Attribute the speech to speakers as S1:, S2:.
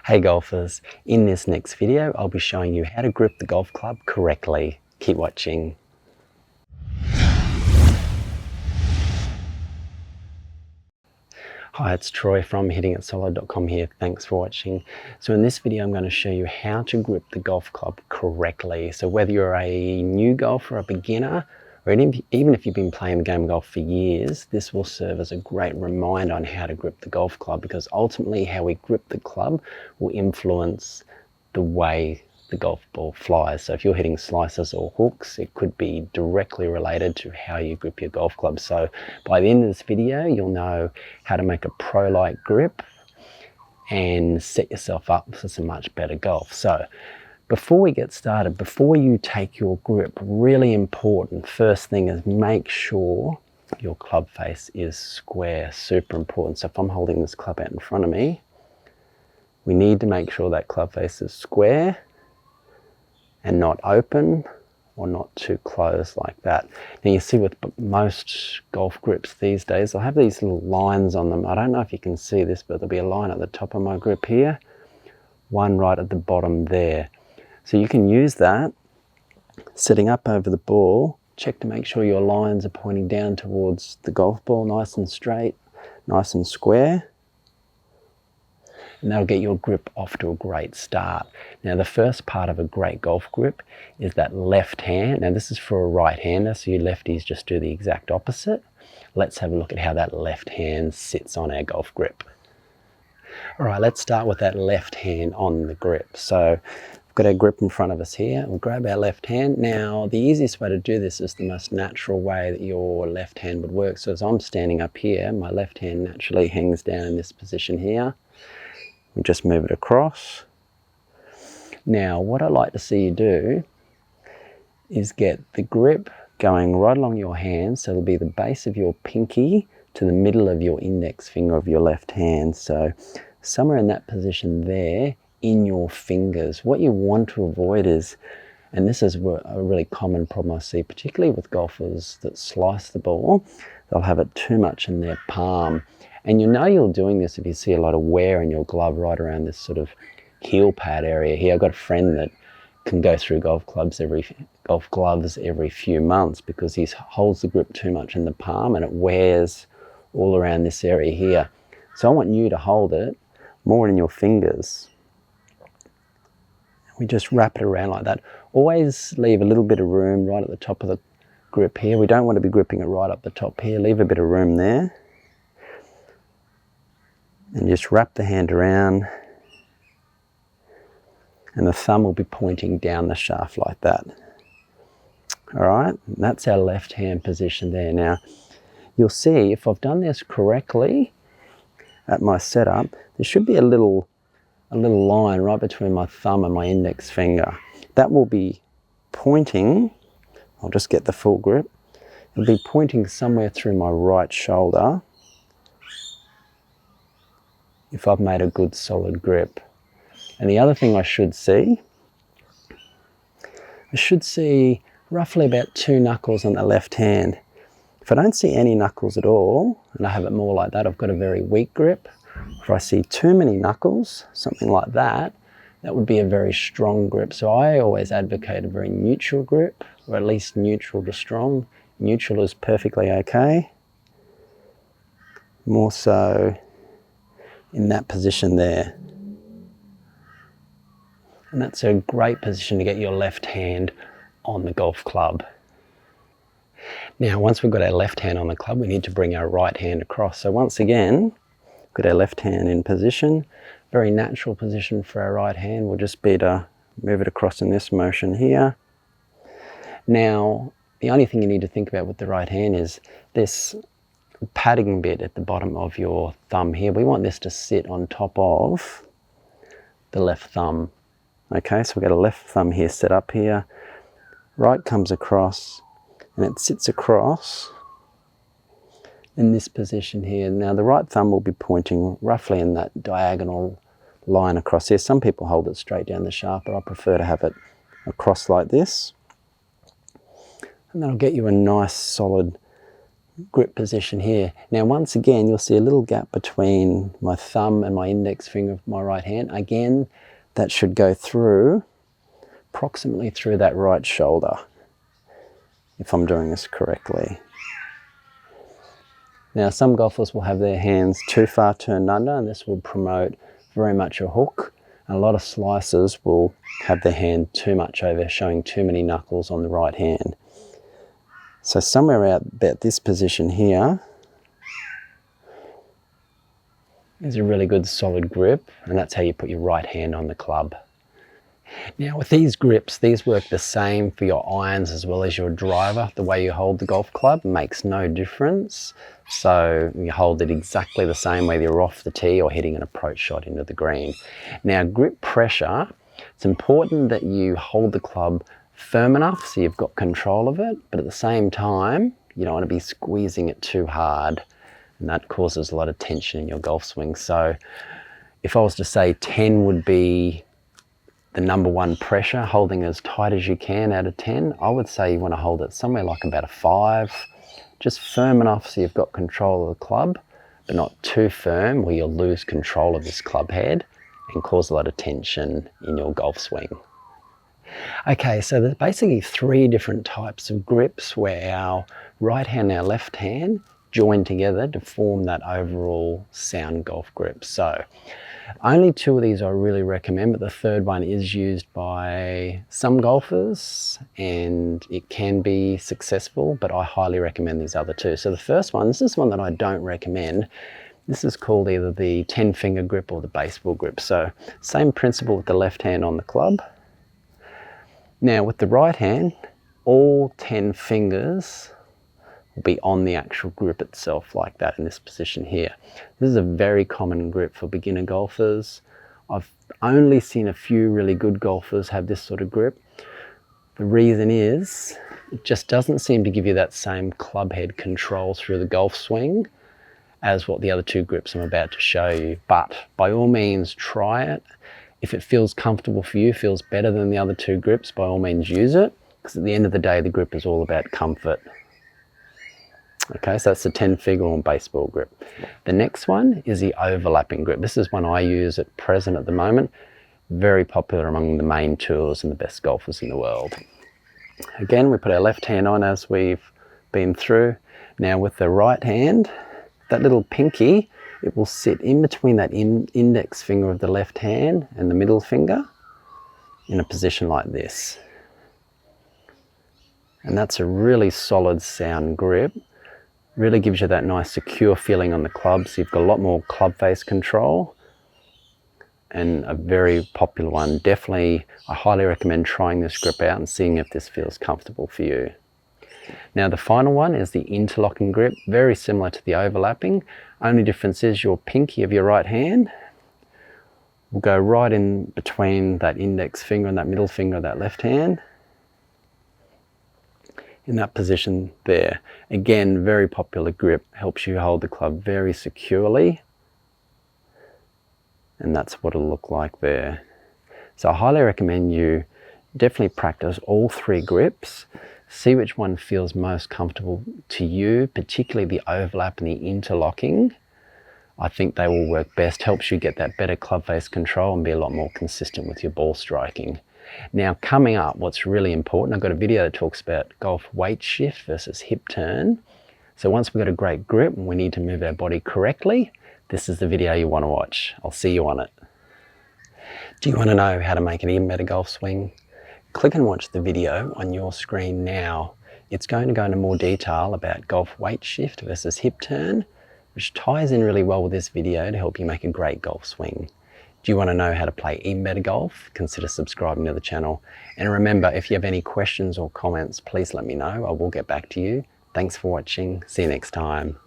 S1: Hey golfers, in this next video I'll be showing you how to grip the golf club correctly. Keep watching. Hi, it's Troy from hittingitsolid.com here. Thanks for watching. So in this video I'm going to show you how to grip the golf club correctly. So whether you're a new golfer, a beginner, or even if you've been playing the game of golf for years, this will serve as a great reminder on how to grip the golf club, because ultimately how we grip the club will influence the way the golf ball flies. So if you're hitting slicers or hooks, it could be directly related to how you grip your golf club. So by the end of this video, you'll know how to make a pro-like grip and set yourself up for some much better golf. So before we get started, before you take your grip, really important, first thing is make sure your club face is square. Super important. So if I'm holding this club out in front of me, we need to make sure that club face is square and not open or not too close like that. Now you see with most golf grips these days, they'll have these little lines on them. I don't know if you can see this, but there'll be a line at the top of my grip here, one right at the bottom there. So you can use that, sitting up over the ball, check to make sure your lines are pointing down towards the golf ball, nice and straight, nice and square. And that'll get your grip off to a great start. Now the first part of a great golf grip is that left hand. Now this is for a right-hander, so you lefties just do the exact opposite. Let's have a look at how that left hand sits on our golf grip. All right, let's start with that left hand on the grip. So we've got our grip in front of us here. We'll grab our left hand. Now the easiest way to do this is the most natural way that your left hand would work. So as I'm standing up here, my left hand naturally hangs down in this position here. We'll just move it across. Now what I like to see you do is get the grip going right along your hand, so it'll be the base of your pinky to the middle of your index finger of your left hand. So somewhere in that position there in your fingers. What you want to avoid is, and this is a really common problem I see, particularly with golfers that slice the ball, they'll have it too much in their palm. And you know you're doing this if you see a lot of wear in your glove right around this sort of heel pad area here. I've got a friend that can go through golf gloves every few months because he holds the grip too much in the palm and it wears all around this area here. So I want you to hold it more in your fingers. We just wrap it around like that. Always leave a little bit of room right at the top of the grip here. We don't want to be gripping it right up the top here. Leave a bit of room there. And just wrap the hand around, and the thumb will be pointing down the shaft like that. All right, that's our left hand position there. Now you'll see if I've done this correctly at my setup, there should be a little line right between my thumb and my index finger. That will be pointing, I'll just get the full grip, it'll be pointing somewhere through my right shoulder if I've made a good solid grip. And the other thing I should see roughly about 2 knuckles on the left hand. If I don't see any knuckles at all, and I have it more like that, I've got a very weak grip. If I see too many knuckles, something like that, that would be a very strong grip. So I always advocate a very neutral grip, or at least neutral to strong. Neutral is perfectly okay. More so in that position there. And that's a great position to get your left hand on the golf club. Now once we've got our left hand on the club, we need to bring our right hand across. So once again, got our left hand in position, very natural position for our right hand will just be to move it across in this motion here. Now the only thing you need to think about with the right hand is this padding bit at the bottom of your thumb here. We want this to sit on top of the left thumb. Okay, so we've got a left thumb here set up here, right comes across and it sits across in this position here. Now the right thumb will be pointing roughly in that diagonal line across here. Some people hold it straight down the shaft, but I prefer to have it across like this. And that'll get you a nice solid grip position here. Now once again you'll see a little gap between my thumb and my index finger of my right hand. Again, that should go through, approximately through that right shoulder, if I'm doing this correctly. Now some golfers will have their hands too far turned under, and this will promote very much a hook. And a lot of slicers will have their hand too much over, showing too many knuckles on the right hand. So somewhere out about this position here is a really good solid grip, and that's how you put your right hand on the club. Now with these grips, these work the same for your irons as well as your driver. The way you hold the golf club makes no difference. So you hold it exactly the same whether you're off the tee or hitting an approach shot into the green. Now grip pressure, it's important that you hold the club firm enough so you've got control of it, but at the same time you don't want to be squeezing it too hard, and that causes a lot of tension in your golf swing. So if I was to say 10 would be the number one pressure, holding as tight as you can out of 10, I would say you want to hold it somewhere like about a 5, just firm enough so you've got control of the club, but not too firm where you'll lose control of this club head and cause a lot of tension in your golf swing. Okay, so there's basically 3 different types of grips where our right hand and our left hand join together to form that overall sound golf grip. So only 2 of these I really recommend, but the third one is used by some golfers and it can be successful, but I highly recommend these other 2. So the first one, this is one that I don't recommend. This is called either the 10-finger grip or the baseball grip. So same principle with the left hand on the club. Now with the right hand, all 10 fingers will be on the actual grip itself like that in this position here. This is a very common grip for beginner golfers. I've only seen a few really good golfers have this sort of grip. The reason is it just doesn't seem to give you that same club head control through the golf swing as what the other 2 grips I'm about to show you. But by all means try it. If it feels comfortable for you, feels better than the other 2 grips, by all means use it, because at the end of the day the grip is all about comfort. Okay, so that's the 10-finger on baseball grip. The next one is the overlapping grip. This is one I use at present at the moment. Very popular among the main tours and the best golfers in the world. Again, we put our left hand on as we've been through. Now with the right hand, that little pinky, it will sit in between that index finger of the left hand and the middle finger in a position like this. And that's a really solid sound grip. Really gives you that nice secure feeling on the club, so you've got a lot more club face control, and a very popular one. Definitely, I highly recommend trying this grip out and seeing if this feels comfortable for you. Now the final one is the interlocking grip, very similar to the overlapping. Only difference is your pinky of your right hand will go right in between that index finger and that middle finger of that left hand, in that position there. Again, very popular grip, helps you hold the club very securely, and that's what it'll look like there. So I highly recommend you definitely practice all 3 grips, see which one feels most comfortable to you, particularly the overlap and the interlocking. I think they will work best, helps you get that better club face control and be a lot more consistent with your ball striking. Now coming up, what's really important, I've got a video that talks about golf weight shift versus hip turn. So once we've got a great grip and we need to move our body correctly, this is the video you want to watch. I'll see you on it. Do you want to know how to make an even better golf swing? Click and watch the video on your screen now. It's going to go into more detail about golf weight shift versus hip turn, which ties in really well with this video to help you make a great golf swing. Do you want to know how to play even better golf? Consider subscribing to the channel. And remember, if you have any questions or comments, please let me know. I will get back to you. Thanks for watching. See you next time.